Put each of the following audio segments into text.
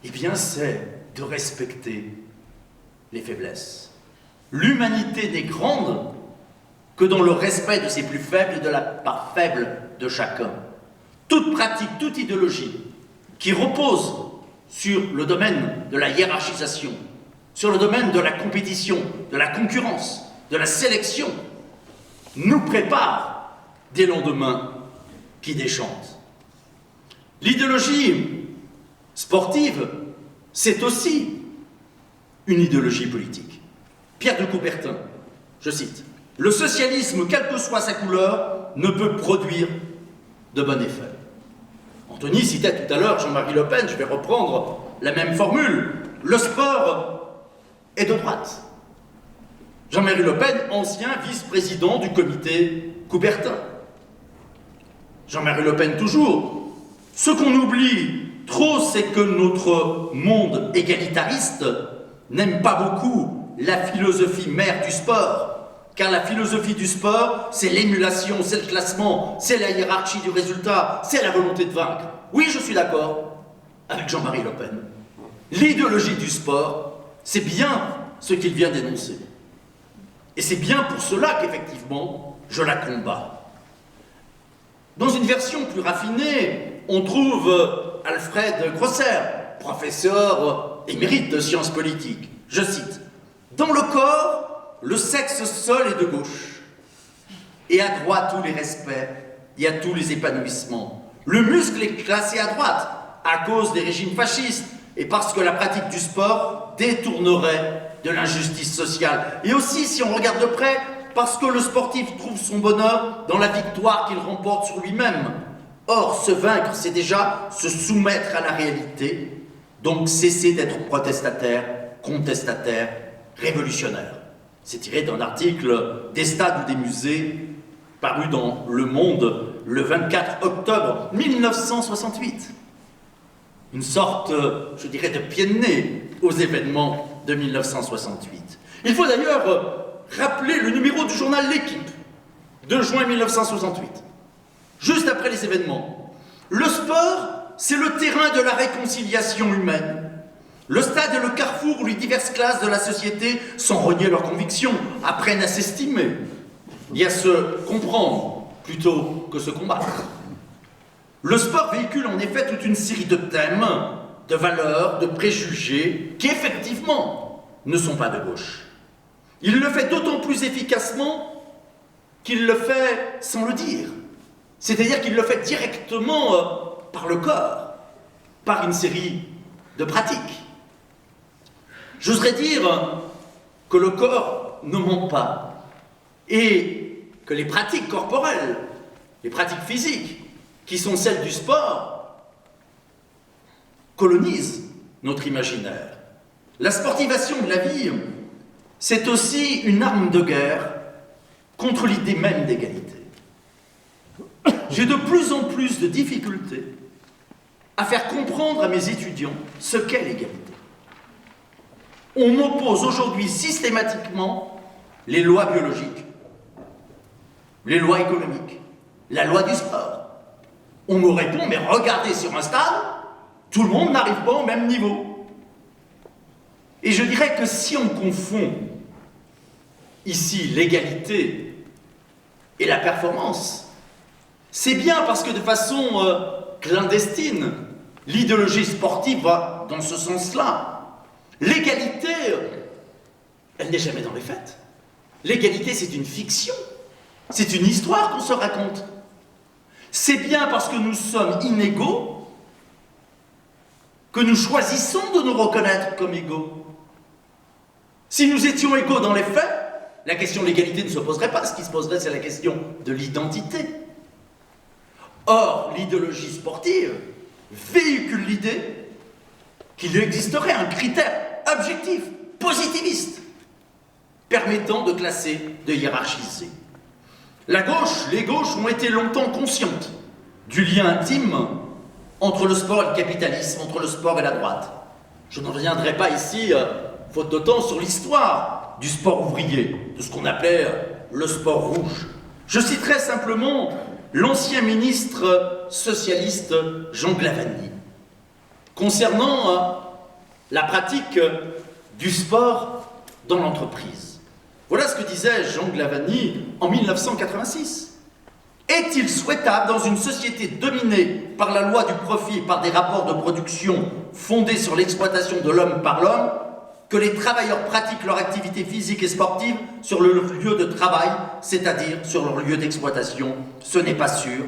eh bien c'est de respecter les faiblesses. L'humanité n'est grande que dans le respect de ses plus faibles et de la part faible de chacun. Toute pratique, toute idéologie qui repose sur le domaine de la hiérarchisation, sur le domaine de la compétition, de la concurrence, de la sélection, nous prépare des lendemains qui déchantent. L'idéologie sportive, c'est aussi une idéologie politique. Pierre de Coubertin, je cite, « Le socialisme, quelle que soit sa couleur, ne peut produire de bon effet. » Anthony citait tout à l'heure Jean-Marie Le Pen, je vais reprendre la même formule. Le sport est de droite. Jean-Marie Le Pen, ancien vice-président du comité Coubertin. Jean-Marie Le Pen toujours. Ce qu'on oublie trop, c'est que notre monde égalitariste n'aime pas beaucoup la philosophie mère du sport. Car la philosophie du sport, c'est l'émulation, c'est le classement, c'est la hiérarchie du résultat, c'est la volonté de vaincre. Oui, je suis d'accord avec Jean-Marie Le Pen. L'idéologie du sport, c'est bien ce qu'il vient d'énoncer. Et c'est bien pour cela qu'effectivement, je la combats. Dans une version plus raffinée, on trouve Alfred Grosser, professeur émérite de sciences politiques. Je cite, « Dans le corps, le sexe seul est de gauche, et à droite tous les respects, et à tous les épanouissements. Le muscle est classé à droite, à cause des régimes fascistes, et parce que la pratique du sport détournerait de l'injustice sociale. Et aussi, si on regarde de près, parce que le sportif trouve son bonheur dans la victoire qu'il remporte sur lui-même. Or, se vaincre, c'est déjà se soumettre à la réalité, donc cesser d'être protestataire, contestataire, révolutionnaire. » C'est tiré d'un article des stades ou des musées paru dans Le Monde le 24 octobre 1968. Une sorte, je dirais, de pied de nez aux événements de 1968. Il faut d'ailleurs rappeler le numéro du journal L'Équipe de juin 1968, juste après les événements. Le sport, c'est le terrain de la réconciliation humaine. Le stade est le carrefour où les diverses classes de la société, sans renier leurs convictions, apprennent à s'estimer et à se comprendre plutôt que se combattre. Le sport véhicule en effet toute une série de thèmes, de valeurs, de préjugés qui effectivement ne sont pas de gauche. Il le fait d'autant plus efficacement qu'il le fait sans le dire. C'est-à-dire qu'il le fait directement par le corps, par une série de pratiques. J'oserais dire que le corps ne ment pas et que les pratiques corporelles, les pratiques physiques, qui sont celles du sport, colonisent notre imaginaire. La sportivation de la vie, c'est aussi une arme de guerre contre l'idée même d'égalité. J'ai de plus en plus de difficultés à faire comprendre à mes étudiants ce qu'est l'égalité. On m'oppose aujourd'hui systématiquement les lois biologiques, les lois économiques, la loi du sport. On me répond, mais regardez sur un stade, tout le monde n'arrive pas au même niveau. Et je dirais que si on confond ici l'égalité et la performance, c'est bien parce que de façon clandestine, l'idéologie sportive va dans ce sens-là. L'égalité, elle n'est jamais dans les faits. L'égalité, c'est une fiction. C'est une histoire qu'on se raconte. C'est bien parce que nous sommes inégaux que nous choisissons de nous reconnaître comme égaux. Si nous étions égaux dans les faits, la question de l'égalité ne se poserait pas. Ce qui se poserait, c'est la question de l'identité. Or, l'idéologie sportive véhicule l'idée qu'il existerait un critère objectif, positiviste, permettant de classer, de hiérarchiser. La gauche, les gauches ont été longtemps conscientes du lien intime entre le sport et le capitalisme, entre le sport et la droite. Je ne reviendrai pas ici, faute de temps, sur l'histoire du sport ouvrier, de ce qu'on appelait le sport rouge. Je citerai simplement l'ancien ministre socialiste Jean Glavany, concernant la pratique du sport dans l'entreprise. Voilà ce que disait Jean Glavany en 1986. Est-il souhaitable dans une société dominée par la loi du profit et par des rapports de production fondés sur l'exploitation de l'homme par l'homme, que les travailleurs pratiquent leur activité physique et sportive sur leur lieu de travail, c'est-à-dire sur leur lieu d'exploitation? Ce n'est pas sûr.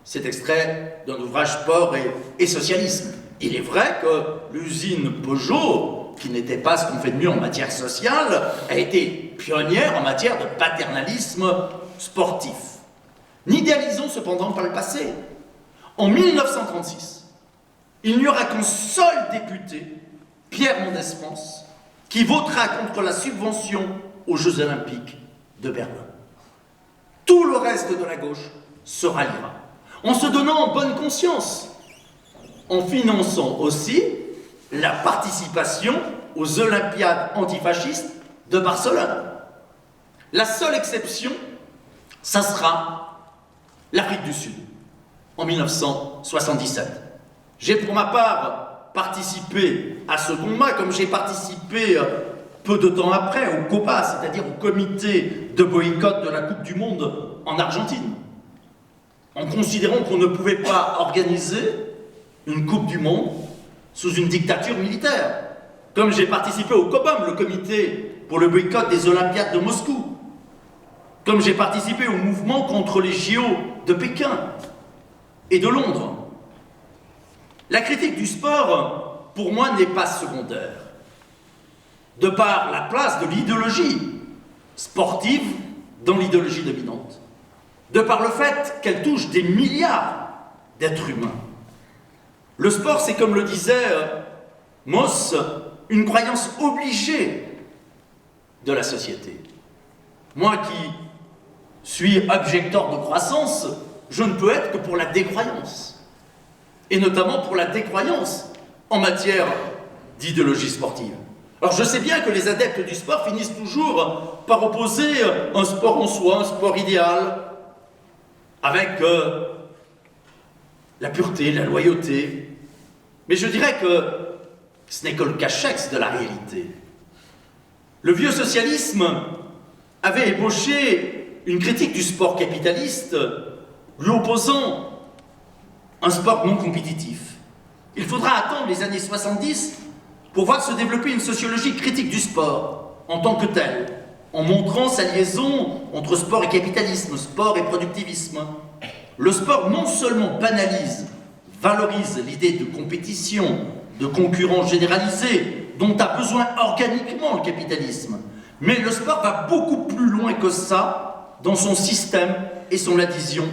C'est extrait d'un ouvrage Sport et socialisme. Il est vrai que l'usine Peugeot, qui n'était pas ce qu'on fait de mieux en matière sociale, a été pionnière en matière de paternalisme sportif. N'idéalisons cependant pas le passé. En 1936, il n'y aura qu'un seul député, Pierre Mendès France, qui votera contre la subvention aux Jeux Olympiques de Berlin. Tout le reste de la gauche se ralliera, en se donnant en bonne conscience, en finançant aussi la participation aux Olympiades antifascistes de Barcelone. La seule exception, ça sera l'Afrique du Sud, en 1977. J'ai pour ma part participé à ce combat, comme j'ai participé peu de temps après au COPA, c'est-à-dire au comité de boycott de la Coupe du Monde en Argentine, en considérant qu'on ne pouvait pas organiser une Coupe du Monde sous une dictature militaire. Comme j'ai participé au COPOM, le comité pour le boycott des Olympiades de Moscou. Comme j'ai participé au mouvement contre les JO de Pékin et de Londres. La critique du sport, pour moi, n'est pas secondaire. De par la place de l'idéologie sportive dans l'idéologie dominante. De par le fait qu'elle touche des milliards d'êtres humains. Le sport, c'est comme le disait Mauss, une croyance obligée de la société. Moi qui suis objecteur de croissance, je ne peux être que pour la décroyance. Et notamment pour la décroyance en matière d'idéologie sportive. Alors je sais bien que les adeptes du sport finissent toujours par opposer un sport en soi, un sport idéal, avec la pureté, la loyauté. Mais je dirais que ce n'est que le cachex de la réalité. Le vieux socialisme avait ébauché une critique du sport capitaliste, lui opposant un sport non compétitif. Il faudra attendre les années 70 pour voir se développer une sociologie critique du sport en tant que tel, en montrant sa liaison entre sport et capitalisme, sport et productivisme. Le sport non seulement banalise, valorise l'idée de compétition, de concurrence généralisée, dont a besoin organiquement le capitalisme, mais le sport va beaucoup plus loin que ça dans son système et son adhésion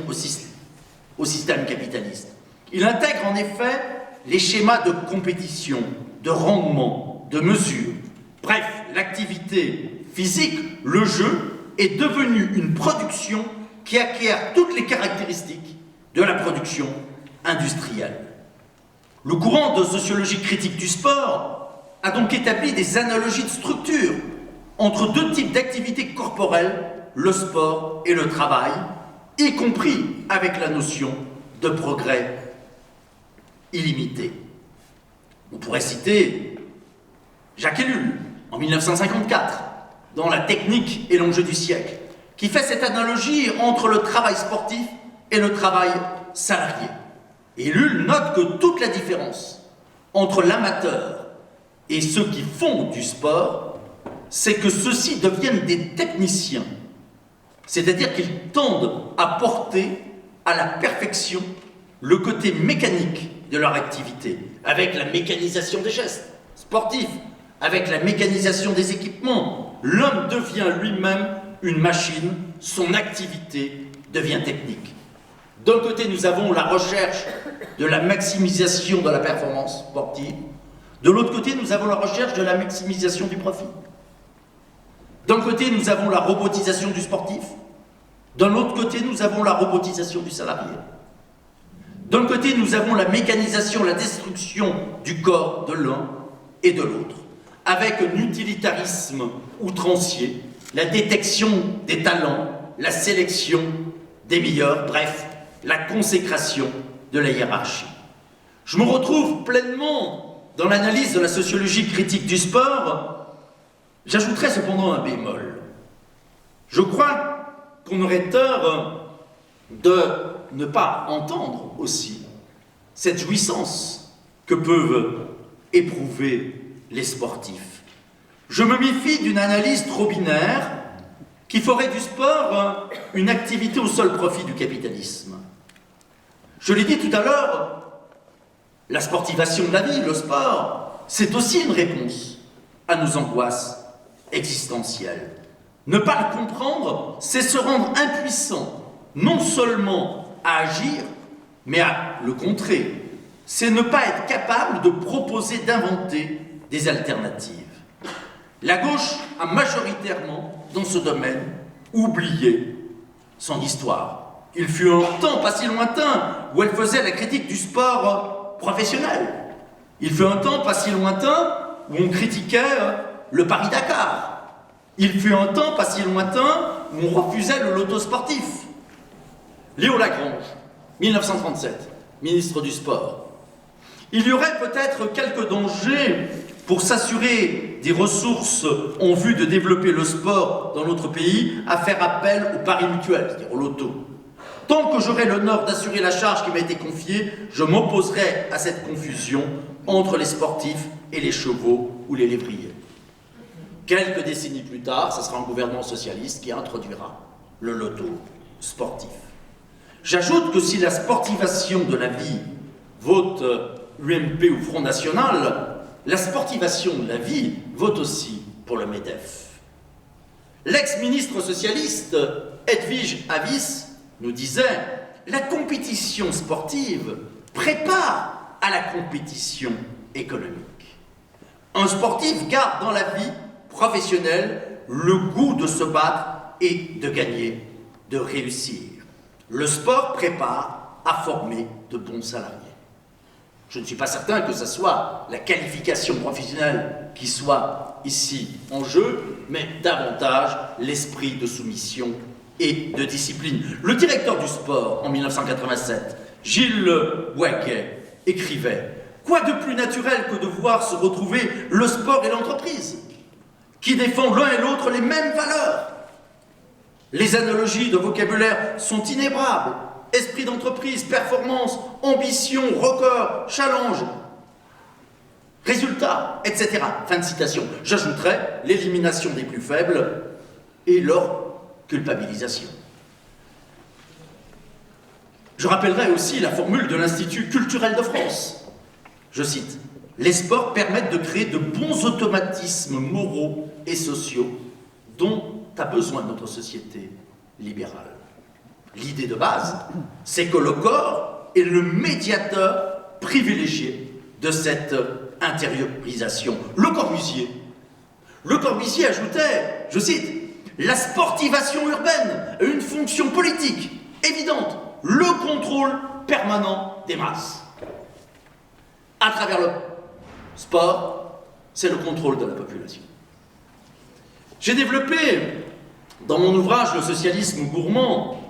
au système capitaliste. Il intègre en effet les schémas de compétition, de rendement, de mesure. Bref, l'activité physique, le jeu, est devenu une production qui acquiert toutes les caractéristiques de la production industrielle. Le courant de sociologie critique du sport a donc établi des analogies de structure entre deux types d'activités corporelles, le sport et le travail, y compris avec la notion de progrès illimité. On pourrait citer Jacques Ellul, en 1954, dans La technique et l'enjeu du siècle, qui fait cette analogie entre le travail sportif et le travail salarié. Ellul note que toute la différence entre l'amateur et ceux qui font du sport, c'est que ceux-ci deviennent des techniciens, c'est-à-dire qu'ils tendent à porter à la perfection le côté mécanique de leur activité, avec la mécanisation des gestes sportifs, avec la mécanisation des équipements. L'homme devient lui-même une machine, son activité devient technique. D'un côté, nous avons la recherche de la maximisation de la performance sportive. De l'autre côté, nous avons la recherche de la maximisation du profit. D'un côté, nous avons la robotisation du sportif. D'un autre côté, nous avons la robotisation du salarié. D'un côté, nous avons la mécanisation, la destruction du corps de l'un et de l'autre, avec un utilitarisme outrancier, la détection des talents, la sélection des meilleurs, bref, la consécration de la hiérarchie. Je me retrouve pleinement dans l'analyse de la sociologie critique du sport, j'ajouterais cependant un bémol. Je crois qu'on aurait tort de ne pas entendre aussi cette jouissance que peuvent éprouver les sportifs. Je me méfie d'une analyse trop binaire qui ferait du sport une activité au seul profit du capitalisme. Je l'ai dit tout à l'heure, la sportivation de la vie, le sport, c'est aussi une réponse à nos angoisses existentielles. Ne pas le comprendre, c'est se rendre impuissant, non seulement à agir, mais à le contrer. C'est ne pas être capable de proposer, d'inventer des alternatives. La gauche a majoritairement, dans ce domaine, oublié son histoire. Il fut un temps pas si lointain où elle faisait la critique du sport professionnel. Il fut un temps pas si lointain où on critiquait le Paris-Dakar. Il fut un temps pas si lointain où on refusait le loto sportif. Léo Lagrange, 1937, ministre du Sport. Il y aurait peut-être quelques dangers pour s'assurer des ressources en vue de développer le sport dans notre pays à faire appel au pari mutuel, c'est-à-dire au loto. Tant que j'aurai l'honneur d'assurer la charge qui m'a été confiée, je m'opposerai à cette confusion entre les sportifs et les chevaux ou les lévriers. Quelques décennies plus tard, ce sera un gouvernement socialiste qui introduira le loto sportif. J'ajoute que si la sportivation de la vie vote UMP ou Front National, la sportivation de la vie vote aussi pour le MEDEF. L'ex-ministre socialiste Edwige Avis nous disait « La compétition sportive prépare à la compétition économique. Un sportif garde dans la vie professionnelle le goût de se battre et de gagner, de réussir. Le sport prépare à former de bons salariés. » Je ne suis pas certain que ce soit la qualification professionnelle qui soit ici en jeu, mais davantage l'esprit de soumission et de discipline. Le directeur du sport, en 1987, Gilles Boisguet, écrivait « Quoi de plus naturel que de voir se retrouver le sport et l'entreprise, qui défendent l'un et l'autre les mêmes valeurs. Les analogies de vocabulaire sont inébranlables. Esprit d'entreprise, performance, ambition, record, challenge, résultat, etc. » Fin de citation. J'ajouterais l'élimination des plus faibles et leur culpabilisation. Je rappellerai aussi la formule de l'Institut culturel de France. Je cite « Les sports permettent de créer de bons automatismes moraux et sociaux dont a besoin notre société libérale. » L'idée de base, c'est que le corps est le médiateur privilégié de cette intériorisation. Le Corbusier ajoutait, je cite, « La sportivation urbaine a une fonction politique évidente, le contrôle permanent des masses. » À travers le sport, c'est le contrôle de la population. J'ai développé dans mon ouvrage « Le socialisme gourmand »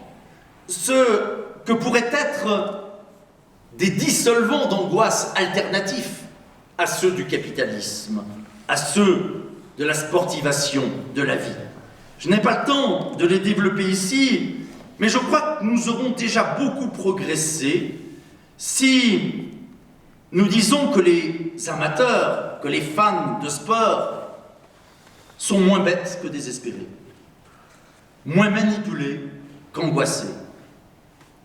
ce que pourraient être des dissolvants d'angoisse alternatifs à ceux du capitalisme, à ceux de la sportivation de la vie. Je n'ai pas le temps de les développer ici, mais je crois que nous aurons déjà beaucoup progressé si nous disons que les amateurs, que les fans de sport sont moins bêtes que désespérés, moins manipulés qu'angoissés.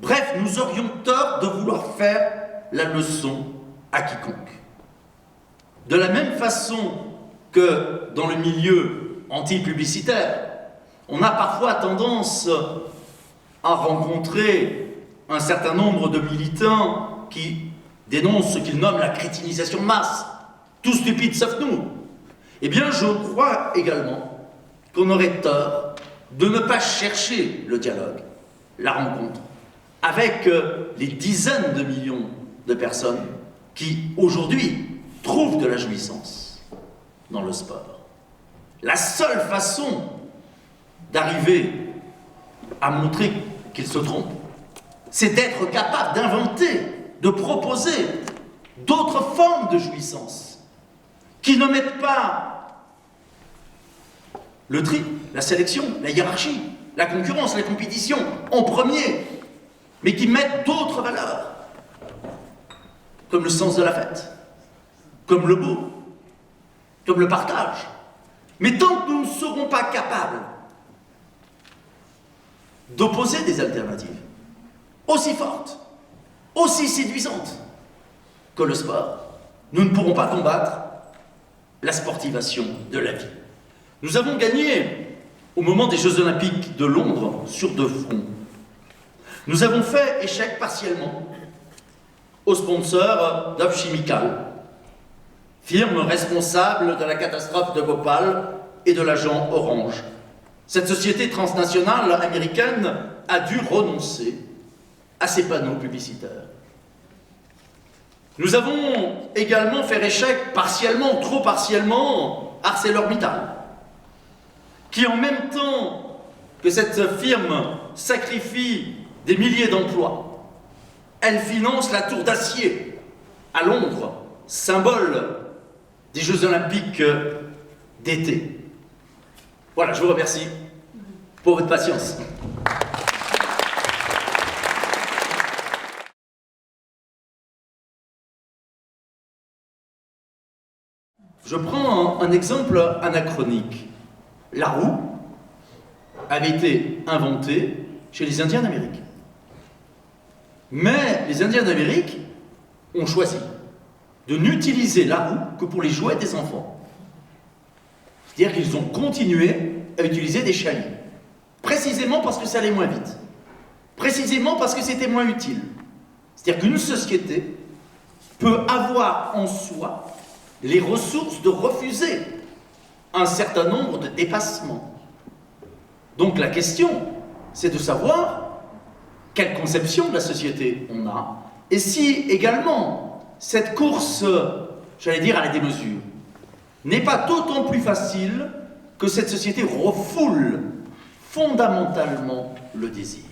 Bref, nous aurions tort de vouloir faire la leçon à quiconque. De la même façon que dans le milieu anti-publicitaire, on a parfois tendance à rencontrer un certain nombre de militants qui dénoncent ce qu'ils nomment la crétinisation de masse. Tout stupide sauf nous. Eh bien, je crois également qu'on aurait tort de ne pas chercher le dialogue, la rencontre, avec les dizaines de millions de personnes qui, aujourd'hui, trouvent de la jouissance dans le sport. La seule façon d'arriver à montrer qu'ils se trompent, c'est d'être capable d'inventer, de proposer d'autres formes de jouissance qui ne mettent pas le tri, la sélection, la hiérarchie, la concurrence, la compétition en premier, mais qui mettent d'autres valeurs, comme le sens de la fête, comme le beau, comme le partage. Mais tant que nous ne serons pas capables d'opposer des alternatives aussi fortes, aussi séduisantes que le sport, nous ne pourrons pas combattre la sportivation de la vie. Nous avons gagné au moment des Jeux Olympiques de Londres sur 2 fronts. Nous avons fait échec partiellement au sponsor Dove Chemical, firme responsable de la catastrophe de Bhopal et de l'agent Orange. Cette société transnationale américaine a dû renoncer à ses panneaux publicitaires. Nous avons également fait échec partiellement, trop partiellement, ArcelorMittal, qui en même temps que cette firme sacrifie des milliers d'emplois, elle finance la Tour d'Acier à Londres, symbole des Jeux Olympiques d'été. Voilà, je vous remercie pour votre patience. Je prends un exemple anachronique. La roue avait été inventée chez les Indiens d'Amérique. Mais les Indiens d'Amérique ont choisi de n'utiliser la roue que pour les jouets des enfants. C'est-à-dire qu'ils ont continué à utiliser des chaluts. Précisément parce que ça allait moins vite. Précisément parce que c'était moins utile. C'est-à-dire qu'une société peut avoir en soi les ressources de refuser un certain nombre de dépassements. Donc la question, c'est de savoir quelle conception de la société on a, et si également cette course, j'allais dire à la démesure, n'est pas d'autant plus facile que cette société refoule fondamentalement le désir.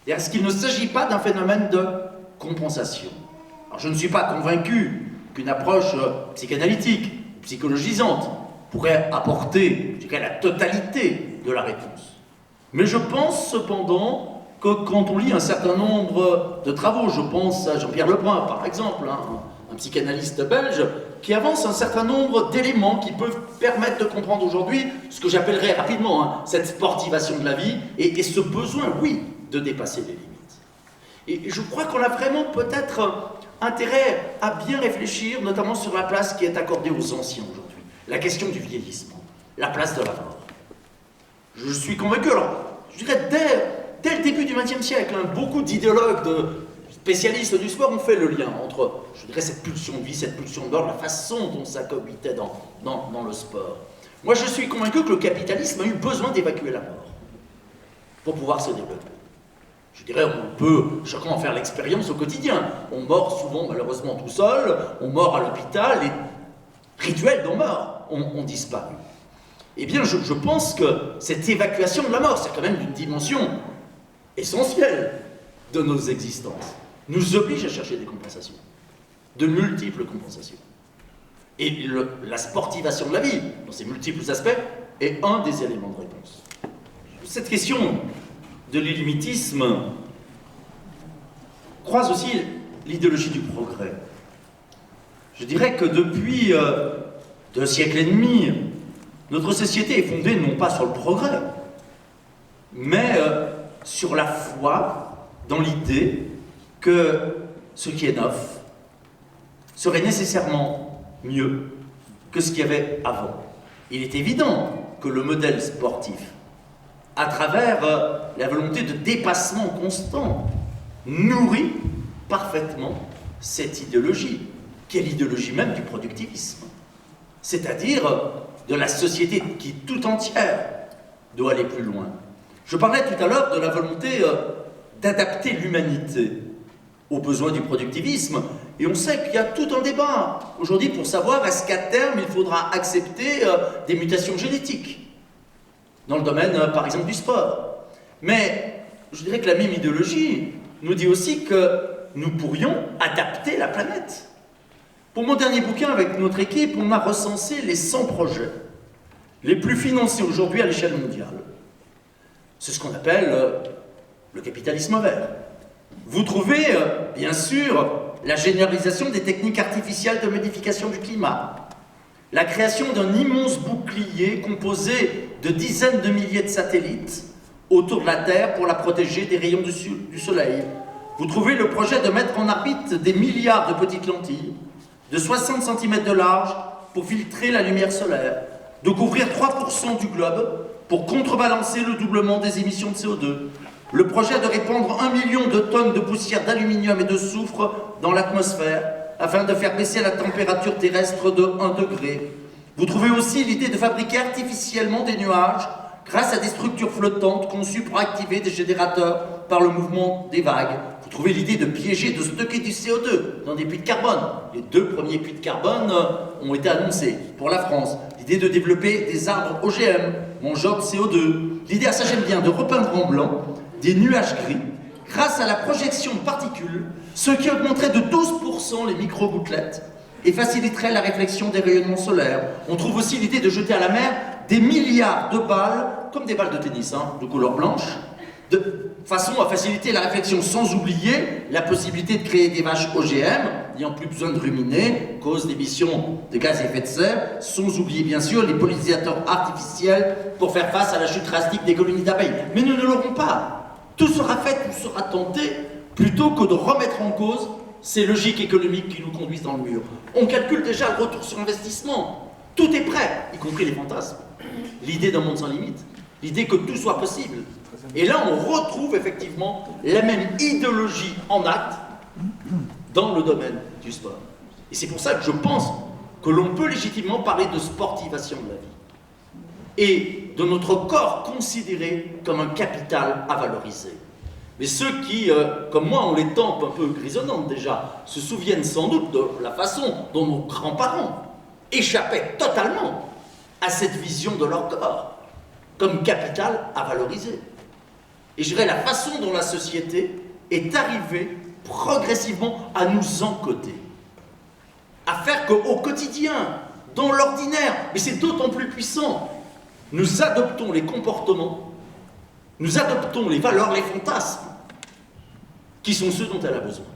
Est-ce qu'il ne s'agit pas d'un phénomène de compensation? Alors je ne suis pas convaincu qu'une approche psychanalytique, psychologisante, pourrait apporter, je dirais, la totalité de la réponse. Mais je pense cependant que quand on lit un certain nombre de travaux, je pense à Jean-Pierre Lebrun par exemple, un psychanalyste belge, qui avance un certain nombre d'éléments qui peuvent permettre de comprendre aujourd'hui ce que j'appellerais rapidement cette sportivation de la vie et ce besoin, oui, de dépasser les limites. Et je crois qu'on a vraiment peut-être intérêt à bien réfléchir, notamment sur la place qui est accordée aux anciens aujourd'hui. La question du vieillissement, la place de la mort. Je suis convaincu, alors, je dirais dès le début du XXe siècle, beaucoup d'idéologues, de spécialistes du sport ont fait le lien entre, je dirais, cette pulsion de vie, cette pulsion de mort, la façon dont ça cohabitait dans le sport. Moi, je suis convaincu que le capitalisme a eu besoin d'évacuer la mort pour pouvoir se développer. Je dirais, on peut chacun en faire l'expérience au quotidien. On meurt souvent, malheureusement, tout seul, on meurt à l'hôpital, les rituels de mort ont disparu. Eh bien, je pense que cette évacuation de la mort, c'est quand même une dimension essentielle de nos existences, nous oblige à chercher des compensations, de multiples compensations. Et la sportivation de la vie, dans ses multiples aspects, est un des éléments de réponse. Cette question de l'illimitisme croise aussi l'idéologie du progrès. Je dirais que depuis 2 siècles et demi, notre société est fondée non pas sur le progrès, mais sur la foi dans l'idée que ce qui est neuf serait nécessairement mieux que ce qu'il y avait avant. Il est évident que le modèle sportif, à travers la volonté de dépassement constant, nourrit parfaitement cette idéologie, qui est l'idéologie même du productivisme, c'est-à-dire de la société qui tout entière doit aller plus loin. Je parlais tout à l'heure de la volonté d'adapter l'humanité aux besoins du productivisme, et on sait qu'il y a tout un débat aujourd'hui pour savoir est-ce qu'à terme il faudra accepter des mutations génétiques dans le domaine, par exemple, du sport. Mais je dirais que la même idéologie nous dit aussi que nous pourrions adapter la planète. Pour mon dernier bouquin, avec notre équipe, on a recensé les 100 projets les plus financés aujourd'hui à l'échelle mondiale. C'est ce qu'on appelle le capitalisme vert. Vous trouvez, bien sûr, la généralisation des techniques artificielles de modification du climat, la création d'un immense bouclier composé de dizaines de milliers de satellites autour de la Terre pour la protéger des rayons du Soleil. Vous trouvez le projet de mettre en orbite des milliards de petites lentilles de 60 cm de large pour filtrer la lumière solaire, de couvrir 3% du globe pour contrebalancer le doublement des émissions de CO2, le projet de répandre 1 million de tonnes de poussière d'aluminium et de soufre dans l'atmosphère afin de faire baisser la température terrestre de 1 degré. Vous trouvez aussi l'idée de fabriquer artificiellement des nuages grâce à des structures flottantes conçues pour activer des générateurs par le mouvement des vagues. Vous trouvez l'idée de piéger, de stocker du CO2 dans des puits de carbone. Les 2 premiers puits de carbone ont été annoncés pour la France. L'idée de développer des arbres OGM, mangeant de CO2. L'idée, ça j'aime bien, de repeindre en blanc des nuages gris grâce à la projection de particules, ce qui augmenterait de 12% les micro-gouttelettes et faciliterait la réflexion des rayonnements solaires. On trouve aussi l'idée de jeter à la mer des milliards de balles, comme des balles de tennis, de couleur blanche, de façon à faciliter la réflexion, sans oublier la possibilité de créer des vaches OGM, n'ayant plus besoin de ruminer, cause d'émissions de gaz à effet de serre, sans oublier bien sûr les pollinisateurs artificiels pour faire face à la chute drastique des colonies d'abeilles. Mais nous ne l'aurons pas. Tout sera fait, tout sera tenté, plutôt que de remettre en cause ces logiques économiques qui nous conduisent dans le mur. On calcule déjà le retour sur investissement. Tout est prêt, y compris les fantasmes. L'idée d'un monde sans limite, l'idée que tout soit possible. Et là, on retrouve effectivement la même idéologie en acte dans le domaine du sport. Et c'est pour ça que je pense que l'on peut légitimement parler de sportivation de la vie et de notre corps considéré comme un capital à valoriser. Mais ceux qui, comme moi, ont les tempes un peu grisonnantes déjà, se souviennent sans doute de la façon dont nos grands-parents échappaient totalement à cette vision de leur corps comme capital à valoriser. Et je dirais la façon dont la société est arrivée progressivement à nous encoder, à faire qu'au quotidien, dans l'ordinaire, mais c'est d'autant plus puissant, nous adoptons les comportements, nous adoptons les valeurs, les fantasmes, qui sont ceux dont elle a besoin.